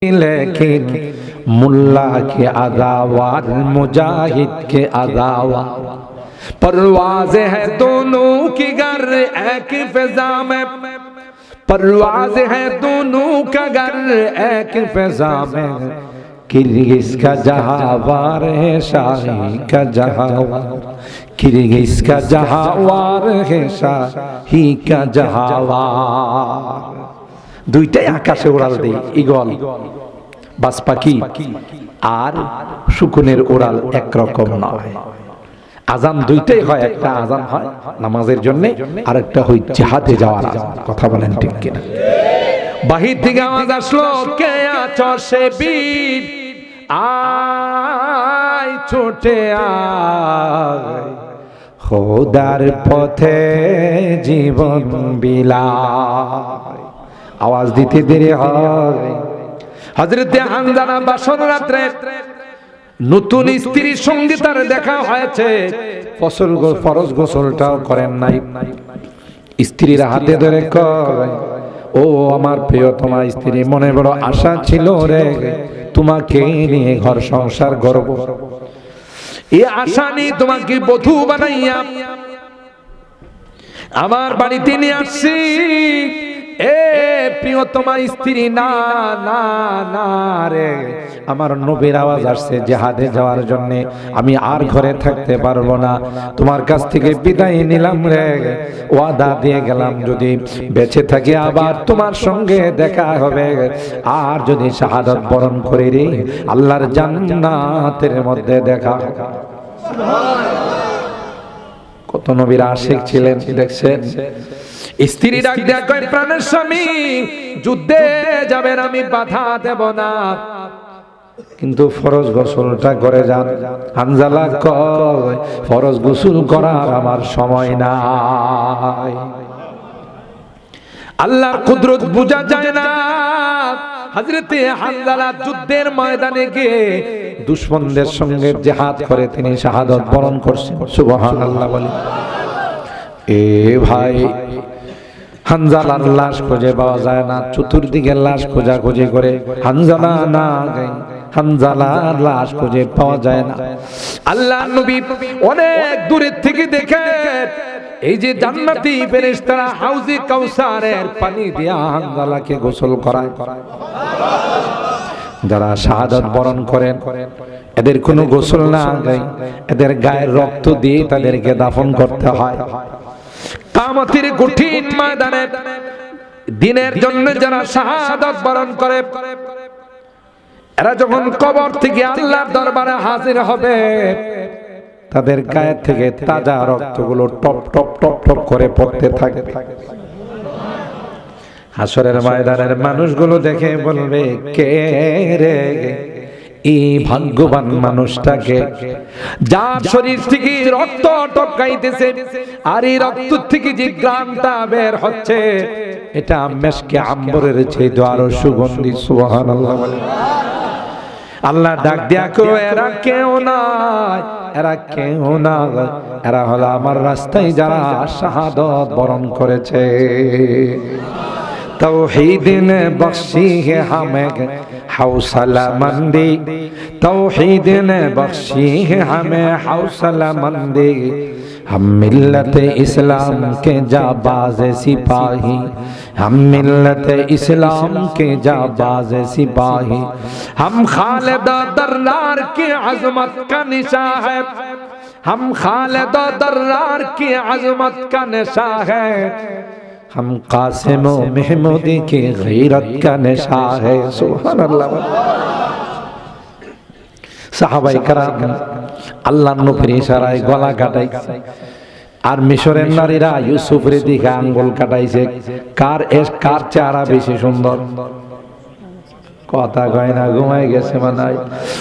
लेकिन मुल्ला के अदावार मुजाहिद के अदावार परवाज़ है दोनों की घर एक फिजा में, परवाज़ है दोनों का घर एक फिजा में। किर्गिज़ का जहावार है शाही का जहावार, किर्गिज़ का जहावार है शाही का जहावार। দুইটাই আকাশে উড়াল দেই, ঈগল বাজ পাখি আর শকুনের উড়াল একরকম নয়। আজান দুইটাই হয়, একটা আজান হয় নামাজের জন্য আর একটা হয় জিহাদে যাওয়ার আজান। কথা বলেন ঠিক কিনা? বাহির থেকে আওয়াজ আসলো, কে আছো সে বীর আয় ছুটে আয়, খোদার পথে জীবন বিলায়। আওয়াজ দিতে দেরি হয়। হযরতে হানজালা বাসর রাত্রে নতুন স্ত্রীর সঙ্গে তার দেখা হয়েছে, ফরজ গোসলটাও করেন নাই। স্ত্রীর হাতে ধরে কয়, ও আমার প্রিয়তমা স্ত্রী, মনে বড় আশা ছিল রে তোমাকে নিয়ে ঘর সংসার গড়ব, এই আশা নিয়ে তোমাকে বধূ বানাইয়া আমার বাড়িতে নিয়ে আসছি। এ প্রিয়তমা স্ত্রী, না না না রে, আমার নবীর আওয়াজ আসছে জিহাদে যাওয়ার জন্য, আমি আর ঘরে থাকতে পারবো না, তোমার কাছ থেকে বিদায় নিলাম রে, ওয়াদা দিয়ে গেলাম যদি বেঁচে থাকি আবার তোমার সঙ্গে দেখা হবে, আর যদি শাহাদাত বরণ করে রে আল্লাহর জান্নাতের মধ্যে দেখা। কত নবীর আশিক ছিলেন দেখছেন। স্ত্রী ডাক দেয়া কয়, প্রাণের স্বামী যুদ্ধে যাবেন, আমি বাধা দেব না, কিন্তু ফরজ গোসলটা করে যান। হানজালা কয়, ফরজ গোসল করার আমার সময় নাই। আল্লাহর কুদরত বোঝা যায় না। হযরতে হানজালা যুদ্ধের ময়দানে গিয়ে দুশমনদের সঙ্গে জিহাদ করে তিনি শাহাদাত বরণ করছেন। সুবহানাল্লাহ বলি। এ ভাই, হানজালার লাশ খুঁজে পাওয়া যায় না, চতুর্দিকে লাশ খোঁজাখুঁজি করে হানজালা না গায়, হানজালার লাশ খুঁজে পাওয়া যায় না। আল্লাহর নবী অনেক দূরের থেকে দেখে এই যে জান্নাতি ফেরেশতারা হাউজে কাউসারের পানি দিয়া হানজালাকে গোসল করায়। যারা শাহাদাত বরণ করেন এদের কোনো গোসল না গায়, এদের গায়ের রক্ত দিয়ে তাদেরকে দাফন করতে হয়। কিয়ামতের কঠিন ময়দানে দিনের জন্য যারা শাহাদাত বরণ করে এরা যখন কবর থেকে আল্লাহর দরবারে হাজির হবে, তাদের গায়ে থেকে তাজা রক্তগুলো টপ টপ টপ টপ করে পড়তে থাকে। হাসরের ময়দানের মানুষগুলো দেখে বলবে, কে রে এই ভাগ্যবান মানুষটাকে যার শরীর থেকে রক্ত টপকাইতেছে, আর এই রক্ত থেকে যে গ্রামটা বের হচ্ছে এটা মেশকে আম্বরের চেয়ে আরো সুগন্ধি। সুবহানাল্লাহ। আল্লাহ ডাক দিয়া কয়, এরা কেউ নয়, এরা কেউ না, এরা হলো আমার রাস্তায় যারা শাহাদাত বরণ করেছে। तौहीद ने बख्शी है हमें हौसला मंदी, तौहीद ने बख्शी है हमें हौसला मंदी, हम मिल्लत इस्लाम के जाबाज सिपाही, हम मिल्लत इस्लाम के जाबाज सिपाही, हम खालिद दर्रार की अज़मत का निशा है, हम खालिद दर्रार की अज़मत का निशा है, हम कासिम महमूदी की गैरत का निशा है। सुबहानअल्लाह। সাহাবায়ে কেরাম আল্লাহর নবীর ইশারায় গলা কাটাইছে, আর মিশরের নারীরা ইউসুফের দিকে আঙ্গুল কাটাইছে। কার চেহারা বেশি সুন্দর? কথা কয় না, ঘুমাই গেছে মানাই।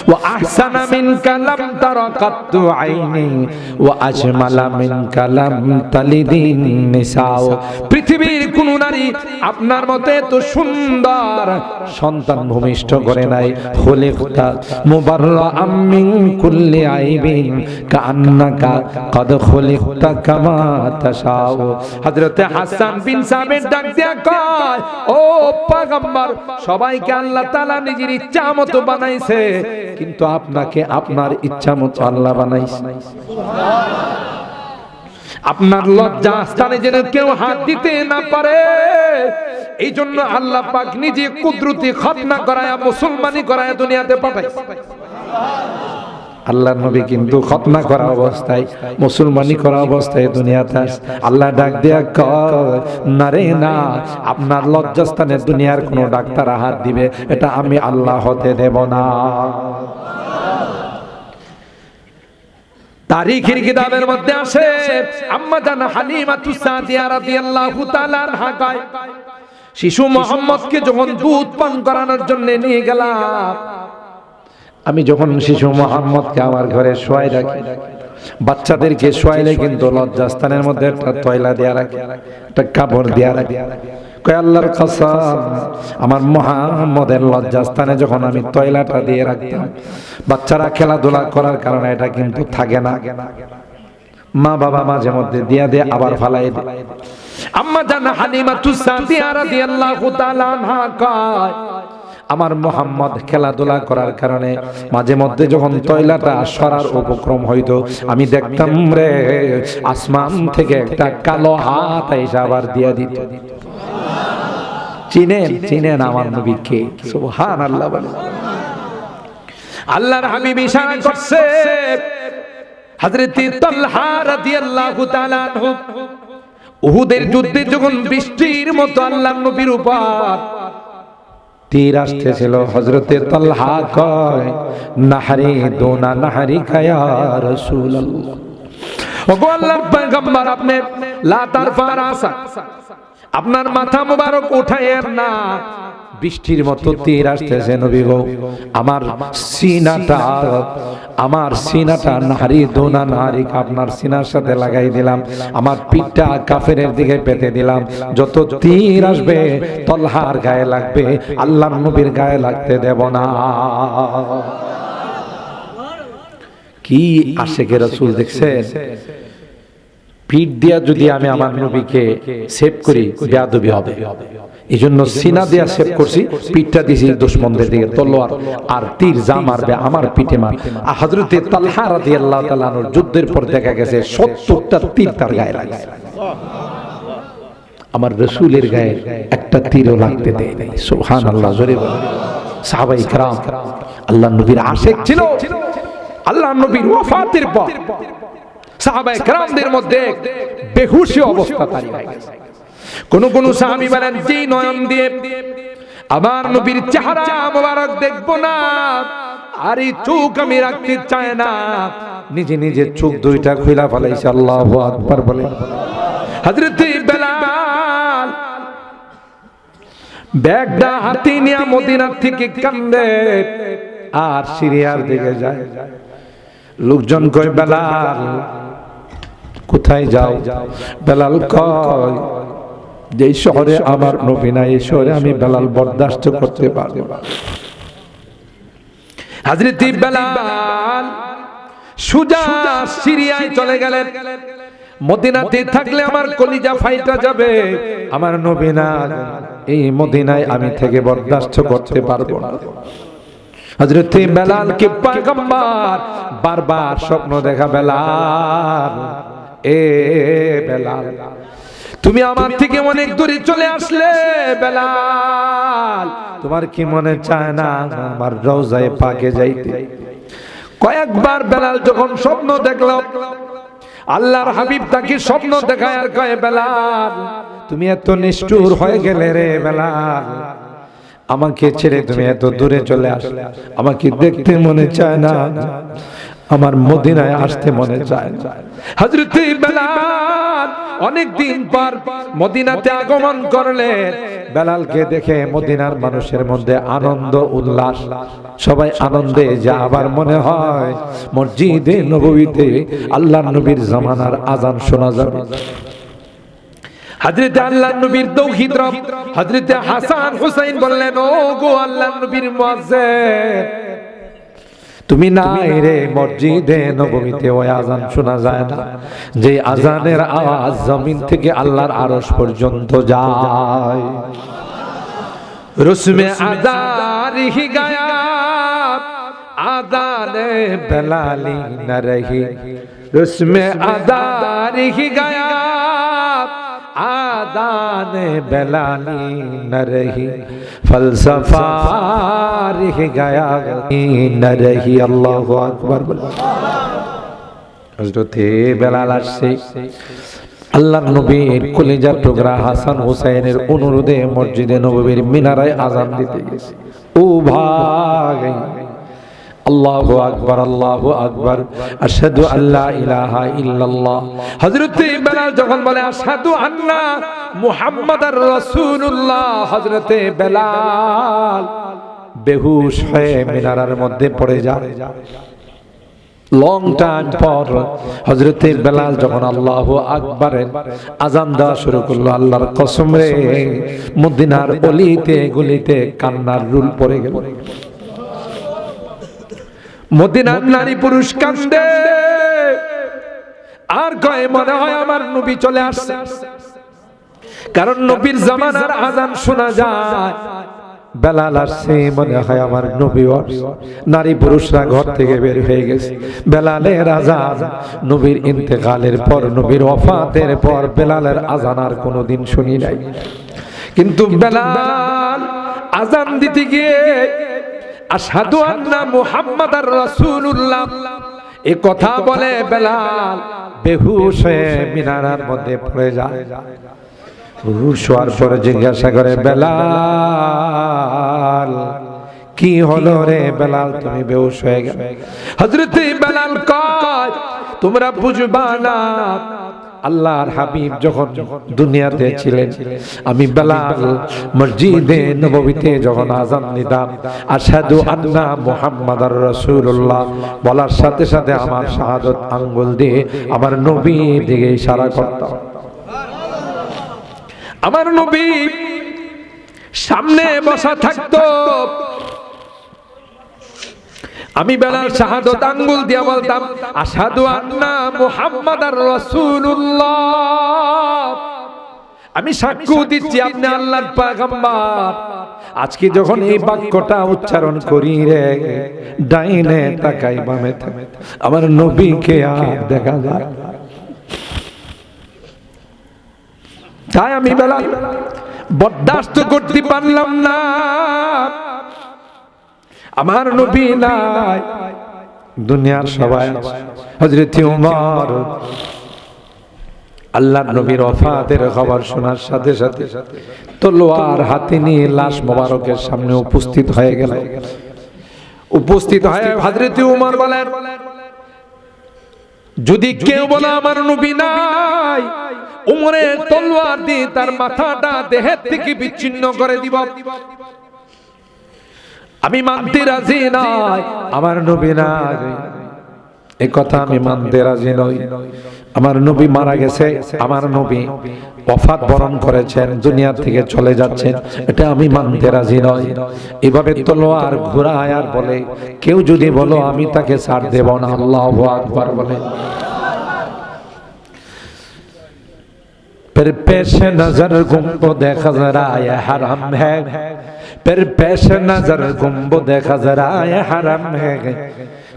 ওয়া আহসানা মিনকা লাম তারা কাত্তু আইনি ওয়া আজমালা মিনকা লাম তালিদিন নিসাও। পৃথিবীর কোন নারী আপনার মতো এত সুন্দর সন্তান ভূমিষ্ঠ করে নাই। খুলিকতা মুবাররাআম মিন কুল্লি আইবিন কাআন্নাকা কদ খুলিকতা কামা তাশাও। হযরতে হাসান বিন সাবিত ডাক দিয়া কয়, ও পয়গম্বর, সবাইকে আল্লাহ তাআলা নিজের ইচ্ছা মতো বানাইছে, কিন্তু আপনাকে আপনার ইচ্ছা মতো আল্লাহ বানাইছে। আপনার লজ্জা স্থানে যেন কেউ হাত দিতে না পারে, এই জন্য আল্লাহ পাক নিজে কুদরতি খতনা করায়া মুসলমানি করায়া দুনিয়াতে পাঠাইছে। আল্লাহর নবী কিন্তু খতনা করা অবস্থায়, মুসলমানি করা অবস্থায় দুনিয়াতে আসে। আল্লাহ ডাক দেয়া কয়, না রে না, আপনার লজ্জাস্থানে দুনিয়ার কোন ডাক্তার হাত দিবে এটা আমি আল্লাহ হতে দেব না। তারিখের কিতাবের মধ্যে আসে, আম্মা জান হালিমাতুস সাদিয়া রাদিয়াল্লাহু তাআলা আনহা কয়, শিশু মুহাম্মদকে যখন দুধ পান করানোর জন্য নিয়ে গেলাম, আমি যখন শিশু মুহাম্মদকে আমার ঘরে শোয়াই রাখি, বাচ্চাদেরকে শোয়াইলে কিন্তু লজ্জাস্থানের মধ্যে একটা তয়লা দেয়া রাখে, একটা কাপড় দেয়া রাখে। কয় আল্লাহর কসম, আমার মুহাম্মদের লজ্জাস্থানে যখন আমি তয়লাটা দিয়ে রাখতাম, বাচ্চারা খেলাধুলা করার কারণে এটা কিন্তু থাকে না। মা বাবা মাঝে মধ্যে দিয়া দিয়ে আবার ফালাই দেয়। আম্মা জান হালিমাতুস সাদিয়া রাদিয়াল্লাহু তাআলা আনহা কয়, আমার মুহাম্মদ খেলাধুলা করার কারণে মাঝে মধ্যে যখন তয়লাটা সরার উপক্রম হইতো, আমি দেখতাম রে আসমান থেকে একটা কালো হাত এসে আবার দিয়া দিত। চিনেন চিনেন আমার নবীকে? সুবহানাল্লাহ বলেন। আল্লাহর হাবিব ইশারা করছে, হযরত তালহা রাদিয়াল্লাহু তাআলা আনহু উহুদের যুদ্ধে যখন বৃষ্টির মতো আল্লাহর নবীর উপর তীর আসতেছিল, হযরতে তালহা কয়, নাহরি দোনা নাহরি ইয়া রাসূলুল্লাহ, ওগো আল্লাহর পয়গম্বর, আপনি লা তারফা রাসা, আপনার মাথা মোবারক উঠায়েন না, বৃষ্টির মতো তীর আসতেছে নবী গো, আমার সিনাটা নাহরি দোনা নাহরি আপনার সিনার সাথে লাগাই দিলাম, আমার পিঠটা কাফেরের দিকে পেতে দিলাম, যত তীর আসবে তলহার গায়ে লাগবে, আল্লাহর নবীর গায়ে লাগতে দেব না। কি আশিকে রাসূল দেখছেন? পিঠ দিয়া যদি আমি আমার নবীকে সেভ করি বেয়াদবি হবে, এই জন্য সিনা দিয়া সেভ করছি, পিঠটা দিয়েছি দুশমনদের দিকে, তলোয়ার আর তীর যা মারবে আমার পিঠে মার। হযরতে তালহা রাদিয়াল্লাহু তাআলা আনহুর যুদ্ধের পর দেখা গেছে ৭০টা তীর তার গায়ে লাগে, আমার রাসূলের গায়ে একটা তীরও লাগতে দেয় নাই। সুবহানাল্লাহ, জোরে বলেন। সাহাবায়ে কেরাম আল্লাহর নবীর আশিক ছিল। আল্লাহর নবীর ওয়াফাতের পর সাহাবায়ে কেরামদের মধ্যে বেহুশি অবস্থা তৈরি হয়ে গেছে। কোন কোন সাহাবী বলেন, যে নয়ন দিয়ে আমার নবীর চেহারা মোবারক দেখবো না, আর এই চোখ আমি রাখতে চাই না, নিজে নিজে চোখ দুইটা খুলে ফেলাইছে। আল্লাহু আকবার বলে। হযরত বেলাল ব্যাগটা হাতে নিয়ে মদিনা থেকে কান্দে আর সিরিয়ার দিকে যায়। লোকজন কয়, বেলাল কোথায় যাও? বেলাল কয়, যে শহরে আমার নবী নাই, এই শহরে আমি বেলাল বরদাস্ত করতে পারবো না। হযরত বেলাল সুজা সিরিয়ায় চলে গেলেন। মদিনাতে থাকলে আমার কলিজা ফাইটা যাবে, আমার নবী না, এই মদিনায় আমি থেকে বরদাস্ত করতে পারবো না। হযরত বেলালকে পয়গম্বর বারবার স্বপ্ন দেখা, বেলাল, এ বেলাল, তুমি আমার থেকে অনেক দূরে চলে আসলে, বেলাল তোমার কি মনে চায় না আমার রওজায়ে পাকে যাইতে? কয়েকবার বেলাল যখন স্বপ্ন দেখল, আল্লাহর হাবিব তাকে স্বপ্ন দেখায় আর কয়, বেলাল তুমি এত নিষ্ঠুর হয়ে গেলে রে বেলাল, আমাকে ছেড়ে তুমি এত দূরে চলে আসলে, আমাকে দেখতে মনে চায় না, আমার মদিনায় আসতে মনে চায় না। হযরত বেলাল অনেক দিন পর মদিনাতে আগমন করলেন। বেলালকে দেখে মদিনার মানুষের মধ্যে আনন্দ উল্লাস, সবাই আনন্দে, যা আবার মনে হয় মসজিদে নববীতে আল্লাহর নবীর জামানার আযান শোনা যাবে। হযরত আল্লাহর নবীর তৌহিদ রব হযরত হাসান হুসাইন বললেন, ও গো আল্লাহর নবীর মুয়াজ্জিন, তুমি নাই রে মসজিদে নববীতে ওই আযান শোনা যায় না, যে আযানের আওয়াজ জমিন থেকে আল্লাহর আরশ পর্যন্ত যায়। রসমে আযান रही गया, आदान बेलाली न रही, उसमें अदा रही गया, आदान बेलाली न रही, फलसफा रह गया न रही। अल्लाहु अकबर। हज़रते बेलाल আসছে আল্লাহর নবীর কলিজার টুকরা হাসান হুসাইনের অনুরোধে মসজিদে নববীর মিনারায় আযান দিতে গেছে। ও ভাই, আল্লাহু আকবার, আল্লাহু আকবার, আশহাদু আল্লা ইলাহা ইল্লাল্লাহ। হযরতে বেলাল যখন বলে আশহাদু আন্না মুহাম্মাদার রাসূলুল্লাহ, হযরতে বেলাল বেহুশ হয়ে মিনারার মধ্যে পড়ে যায়। লং টাইম পর হযরতে বেলাল যখন আল্লাহু আকবারের আযান দেওয়া শুরু করলো, আল্লাহর কসম রে মদিনার অলিতে গলিতে কান্নার রুল পড়ে গেল। মদিনার নারী পুরুষ কান্দে আর কয় মনে হয় আমার নবী চলে আসছে, কারণ নবীর জামানার আযান শোনা যায়। বেলাল আসছে মনে হয় আমার নবী আসছে। নারী পুরুষরা ঘর থেকে বের হয়ে গেছে। বেলালের আযান নবীর ইন্তেকালের পর, নবীর ওফাতের পর বেলালের আযান আর কোনোদিন শুনি নাই। কিন্তু বেলাল আযান দিতে গিয়ে আশহাদু আন্না মুহাম্মাদার রাসূলুল্লাহ এই কথা বলে বেলাল বেহুশ হয়ে মিনারার মধ্যে পড়ে যায়। বেহুশ হওয়ার পরে জিজ্ঞাসা করে, বেলাল কি হলো রে বেলাল, তুমি বেহুশ হয়ে গেলে? হযরতে বেলাল কয়, তোমরা বুঝবা না, আল্লাহর হাবিব যখন দুনিয়াতে ছিলেন, আমি বেলাল মসজিদে নববীতে যখন আযান দিতাম, আশহাদু আন্না মুহাম্মাদার রাসূলুল্লাহ বলার সাথে সাথে আমার শাহাদাত আঙ্গুল দিয়ে আমার নবীর দিকে ইশারা করতাম। আমার নবী সামনে বসা থাকতো, আমি বেলাল শাহাদাত আঙ্গুল দিয়ে বলতাম আশহাদু আন্না মুহাম্মাদার রাসূলুল্লাহ, আমি সাক্ষ্য দিচ্ছি আপনি আল্লাহর পয়গম্বর। আজকে যখন এই বাক্যটা উচ্চারণ করি রে, ডাইনে তাকাই বামে তাকাই, আমার নবীকে আর দেখা যায়। তাই আমি বেলাল বরদাস্ত করতে পারলাম না, আমার নবী নাই, দুনিয়ার সবাই। হযরত ওমর আল্লাহর নবীর ওফাতের খবর শোনার সাথে সাথে তলোয়ার হাতে নিয়ে লাশ মোবারকের সামনে উপস্থিত হয়ে গেল। উপস্থিত হয়ে হযরত ওমর বলেন, যদি কেউ বলে আমার নবী নাই, ওমরের তলোয়ার দিয়ে তার মাথাটা দেহের থেকে বিচ্ছিন্ন করে দিব। আমি মানতে রাজি নই আমার নবী নাই, এই কথা আমি মানতে রাজি নই। আমার নবী মারা গেছে, আমার নবী ওফাত বরণ করেছেন, দুনিয়া থেকে চলে যাচ্ছেন, এটা আমি মানতে রাজি নই। এভাবে তলোয়ার ঘুরায় আর বলে, কেউ যদি বলো আমি তাকে ছাড় দেব না। আল্লাহু আকবার বলে। फिर पेश नजर गुंबद खजरा ये हराम है, फिर पेश नजर गुंबद खजरा ये हराम है,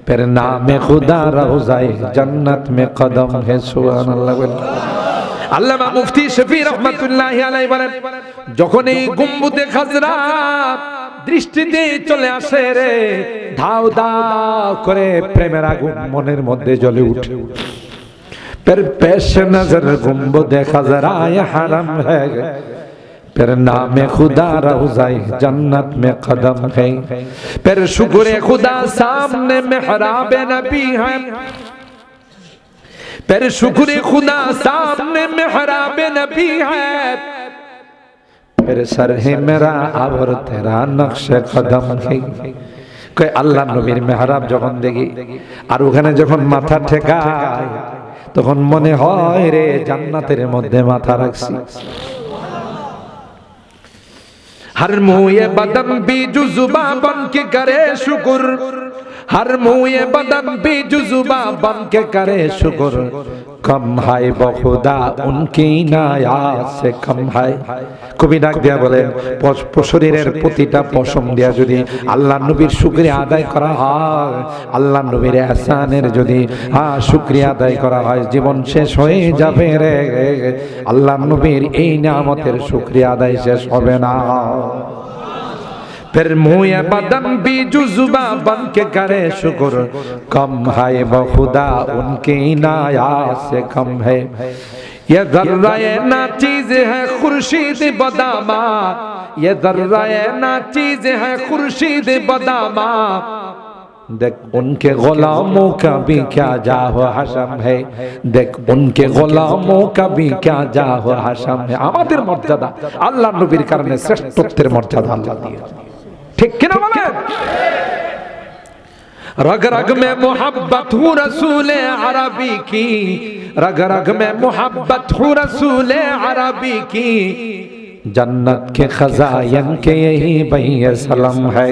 फिर नाम खुदा रोज़ाए जन्नत में कदम है। सुभान अल्लाह। আল্লামা মুফতি শফি রহমাতুল্লাহি আলাইহি বলেন, যখন এই গুম্বদে খাজরা দৃষ্টিতে চলে আসে রে, ধাও ধাও করে প্রেমের আগুন মনের মধ্যে জ্বলে ওঠে। फिर पेश नजर गुंबद खजरा ये हरम है, फिर नाम खुदा रोज़ाए जन्नत में कदम है, फिर शुक्र खुदा सामने मेहराब नबी है, फिर शुक्र खुदा सामने मेहराब नबी है, फिर सर है मेरा और तेरा नक्श कदम है। কই আল্লাহর নবীর মেহরাব যখন দেখি আর ওখানে যখন মাথা ঠেকায়, তখন মনে হয় রে জান্নাতের মধ্যে মাথা রাখছি। हर मुए बदम भी जुजुबा बन के करे शुक्र, हर मुए बदन भी जुजुबा बन के करे शुक्र कम है बहुदा उनकी नायात से कम है কবি ডাক দিয়া বলেন শরীরের প্রতিটা পশম দিয়া যদি আল্লাহর নবীর শুকরিয়া আদায় করা হয় আল্লাহর নবীর ইহসানের যদি শুকরিয়া আদায় করা হয় জীবন শেষ হয়ে যাবে রে আল্লাহর নবীর এই নিয়ামতের শুকরিয়া আদায় শেষ হবে না फिर मुँह बदन भी जुज़ुबा बन के करे शुक्र कम है बहुदा उनकी इनायत से कम है ये ज़र्रा ना चीज़ है खुर्शीद बदामा ये ज़र्रा ना चीज़ है खुर्शीद बदामा देख उनके गुलामों का भी क्या जाहो हशम है देख उनके गुलामों का भी क्या जाहो हशम है আমাদের মর্যাদা আল্লাহর নবীর কারণে শ্রেষ্ঠত্বের মর্যাদা আল্লাহ দিয়েছেন ठीक किना बोले रग रग में मोहब्बत हूँ रसूल अरबी की रग रग में मोहब्बत हूँ रसूल अरबी की जन्नत के खजायन के यही बहिए सलम है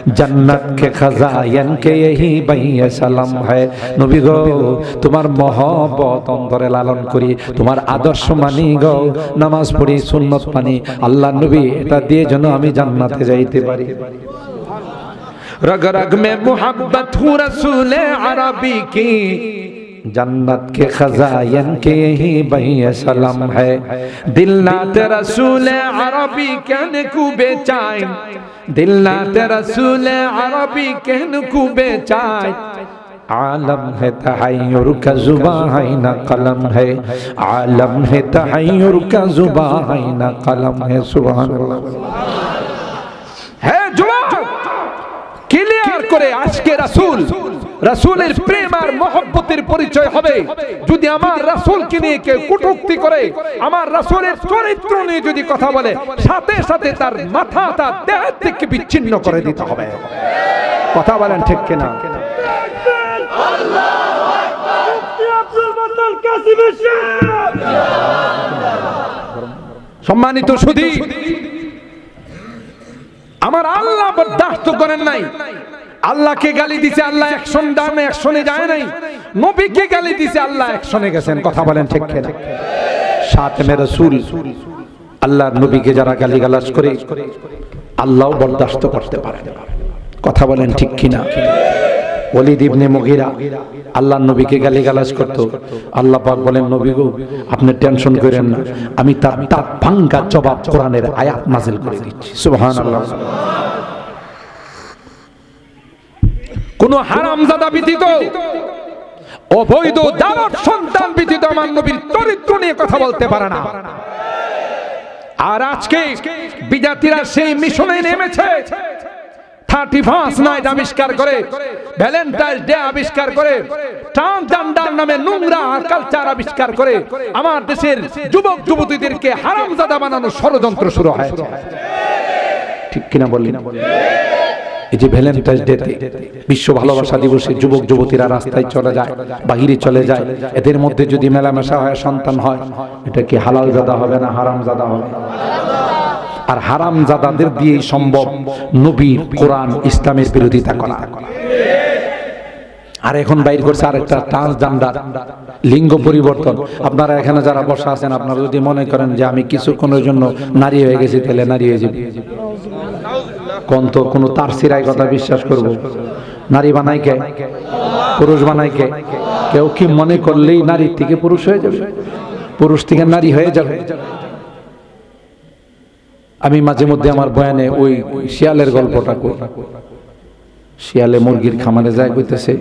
जन्नत के खजायन के यही बहिए सलम है नबी गो तुम्हार मोहब्बत अंतरे लालन करी तुम्हार आदर्श मानी गो नामाज पढ़ी सुन्नत मानी अल्लाह नबी এটা দিয়ে যেন আমি জান্নাতে যাইতে পারি रग रग में मोहब्बत हूँ रसूल अरबी की जन्नत के खजायन के यही बहिए सलम है दिल नाते रसूल अरबी कहने को बेचाए दिल नाते रसूल अरबी कहने को बेचाए आलम है तहय्युर का जुबां है ना कलम है आलम है तहय्युर का जुबां है ना कलम है सुभान अल्लाह है जुबां क्लियर करे आशिके रसूल রাসূলের প্রেম আর মহব্বতের পরিচয় হবে যদি আমার রাসূলকে নিয়ে কেউ কটূক্তি করে আমার রাসূলের চরিত্র নিয়ে যদি কথা বলে সাথে সাথে তার মাথাটা দেহ থেকে বিচ্ছিন্ন করে দিতে হবে কথা বলেন ঠিক কিনা আল্লাহু আকবার মুফতি আব্দুল বাদল কাসিম সাহেব সম্মানিত সুধী আমার আল্লাহ বরদাশত করেন নাই আল্লাহকে গালি দিছে আল্লাহ অ্যাকশন ডানে অ্যাকশনে যায় নাই নবীকে গালি দিছে আল্লাহ অ্যাকশনে গেছেন কথা বলেন ঠিক কিনা শাতমে রাসূল আল্লাহর নবীকে যারা গালিগালাজ করে আল্লাহও বরদাশত করতে পারে না কথা বলেন ঠিক কিনা ওলীদ ইবনে মুগীরা আল্লাহর নবীকে গালিগালাজ করত আল্লাহ পাক বলেন নবী গো আপনি টেনশন করেন না আমি তার দাঁত ভাঙা জবাব কোরআনের আয়াত নাযিল করে দিচ্ছি সুবহানাল্লাহ কোন হারামজাদা ব্যতীত অবৈধ দাওয়াত সন্তান ব্যতীত আমার নবীর চরিত্র নিয়ে কথা বলতে পারে না আর আজকে বিজাতিরা সেই মিশনে নেমেছে 31 নাইট আবিষ্কার করে ভ্যালেন্টাইন্স ডে আবিষ্কার করে ট্রান্সজেন্ডার নামে নোংরা কালচার আবিষ্কার করে আমার দেশের যুবক যুবতীদেরকে হারামজাদা বানানোর ষড়যন্ত্র শুরু হয়েছে ঠিক কিনা বললি না এই যে ভ্যালেন্টাইন্স ডে তে বিশ্ব ভালোবাসা দিবসে যুবক যুবতীরা রাস্তায় চলে যায় বাহিরে চলে যায় এদের মধ্যে যদি মেলামেশা হয় সন্তান হয় এটা কি হালাল জাদা হবে না হারাম জাদা হবে আর হারাম জাদাদের দিয়ে সম্ভব নবীর কোরআন ইসলামের বিরোধিতা করা আর এখন বাইর করছে আরেকটা ট্রান্সজেন্ডার লিঙ্গ পরিবর্তন আপনারা এখানে যারা বসা আছেন আপনারা যদি মনে করেন যে আমি কিছুক্ষণের জন্য নারী হয়ে গেছি তাহলে নারী হয়ে যাবে কোন তো কোনো তার সিরাই কথা বিশ্বাস করব নারী বানাই কে পুরুষ বানাই কে কেউ কি মনে করলেই নারী থেকে পুরুষ হয়ে যাবে পুরুষ থেকে নারী হয়ে যাবে আমি মাঝে মধ্যে আমার বয়ানে ওই শিয়ালের গল্পটা কই শিয়ালে মুরগির খামারে যায় কইতেছে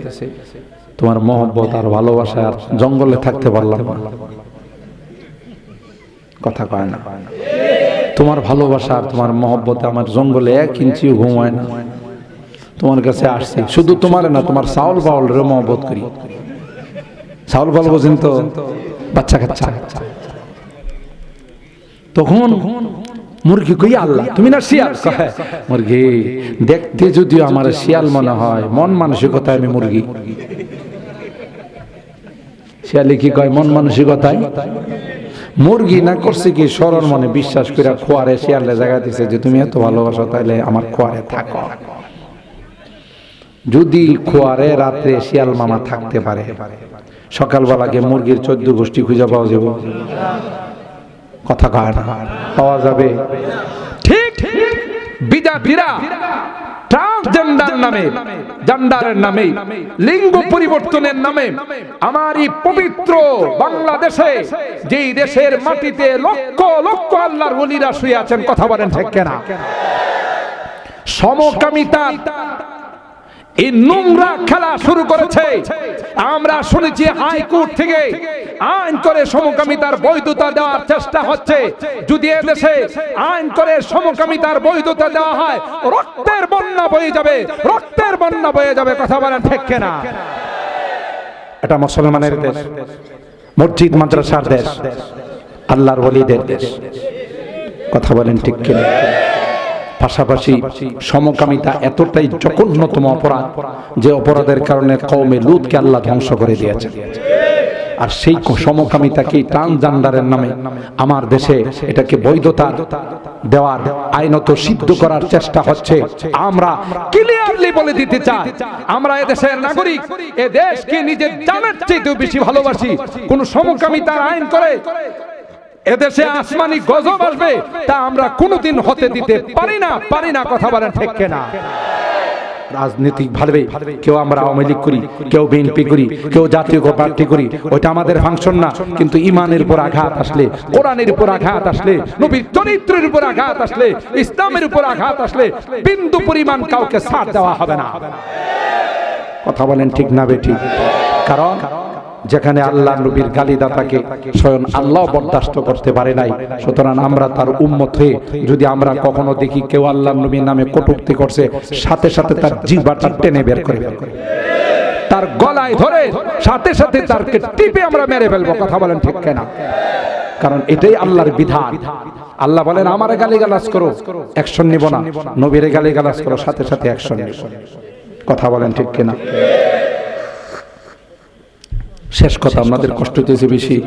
তোমার মহব্বত আর ভালোবাসা আর জঙ্গলে থাকতে পারলাম না কথা কয় না তোমার ভালোবাসা আর তোমার মহব্বতে আমার জঙ্গলে 1 ইঞ্চিও ঘুমায় না তোমার কাছে আসছি শুধু তোমার না তোমার চাউল বাউলের মহব্বত করি চাউল বাউল বোঝেন তো বাচ্চা কাচ্চা তখন মুরগি কই আল্লাহ তুমি না শিয়াল কয় মুরগি দেখতে যদিও আমার শিয়াল মনে হয় মন মানসিকতায় আমি মুরগি শিয়ালে কি কয় মন মানসিকতায় মুরগি না করছে কি সরল মনে বিশ্বাস করে খোয়ারে শিয়ালে জায়গা দিছে যে তুমি এত ভালোবাসো তাইলে আমার খোয়ারে থাকো যদি খোয়ারে রাত্রে শিয়াল মামা থাকতে পারে, সকালবেলা গিয়ে মুরগির 14 গোষ্ঠী খুঁজে পাওয়া যাবে? কথা কয় না, পাওয়া যাবে। ঠিক বিজাতিরা ট্রান্সজেন্ডার নামে, জেন্ডারের নামে, লিঙ্গ পরিবর্তনের নামে আমার এই পবিত্র বাংলাদেশে, যেই দেশের মাটিতে লক্ষ লক্ষ আল্লাহর ওলিরা শুয়ে আছেন, কথা বলেন ঠিক কিনা, সমকামিতা এই নোংরা খেলা শুরু করেছে। আমরা শুনেছি হাইকোর্ট থেকে আইন করে সমকামিতার বৈধতা দেওয়ার চেষ্টা হচ্ছে। যদি এদেশে আইন করে সমকামিতার বৈধতা দেওয়া হয়, রক্তের বন্যা বয়ে যাবে, রক্তের বন্যা বয়ে যাবে, কথা বলেন ঠিক কিনা। এটা মুসলমানের দেশ, মসজিদ মাদ্রাসার দেশ, আল্লাহর ওলিদের দেশ, কথা বলেন ঠিক কিনা। পাশাপাশি সমকামিতা এতটাই জঘন্যতম অপরাধ যে অপরাধের কারণে কওমে লূতকে আল্লাহ ধ্বংস করে দিয়েছেন। আর সেই সমকামিতাকে ট্রান্সজেন্ডারের নামে আমার দেশে এটাকে বৈধতা দেওয়ার, আইনত সিদ্ধ করার চেষ্টা হচ্ছে। আমরা ক্লিয়ারলি বলে দিতে চাই, আমরা এদেশের নাগরিক, এ দেশকে নিজের জানের চেয়েও বেশি ভালোবাসি। কোন সমকামিতার আইন করে এদেশে আসমানি গজব আসবে তা আমরা কোনোদিন হতে দিতে পারি না, কথা বলেন ঠিক কিনা। রাজনৈতিক ভাবে কেউ আমরা আওয়ামী লীগ করি, কেউ বিএনপি করি, কেউ জাতীয় পার্টি করি, ওইটা আমাদের ফাংশন না। কিন্তু ইমানের উপর আঘাত আসলে, কোরআনের উপর আঘাত আসলে, নবীর চরিত্রের উপর আঘাত আসলে, ইসলামের উপর আঘাত আসলে বিন্দু পরিমাণ কাউকে ছাড় দেওয়া হবে না, কথা বলেন ঠিক না বেঠিক। কারণ যেখানে আল্লাহ নবীর গালিদাতাকে স্বয়ং আল্লাহ বরদাস্ত করতে পারে নাই, সুতরাং আমরা তার উম্মত হয়ে যদি আমরা কখনো দেখি কেউ আল্লাহ নবীর নামে কটূক্তি করছে, সাথে সাথে তার জিহ্বাটা টেনে বের করে ফেলবো, তার গলায় ধরে সাথে সাথে তারকে টিপে আমরা মেরে ফেলবো, কথা বলেন ঠিক কিনা। কারণ এটাই আল্লাহর বিধান। আল্লাহ বলেন আমারে গালিগালাজ করো, অ্যাকশন নিব না, নবীরে গালিগালাজ করো, সাথে সাথে অ্যাকশন নিব, কথা বলেন ঠিক কিনা। শেষ কথা, আপনাদের কষ্ট হতেছে বেশি।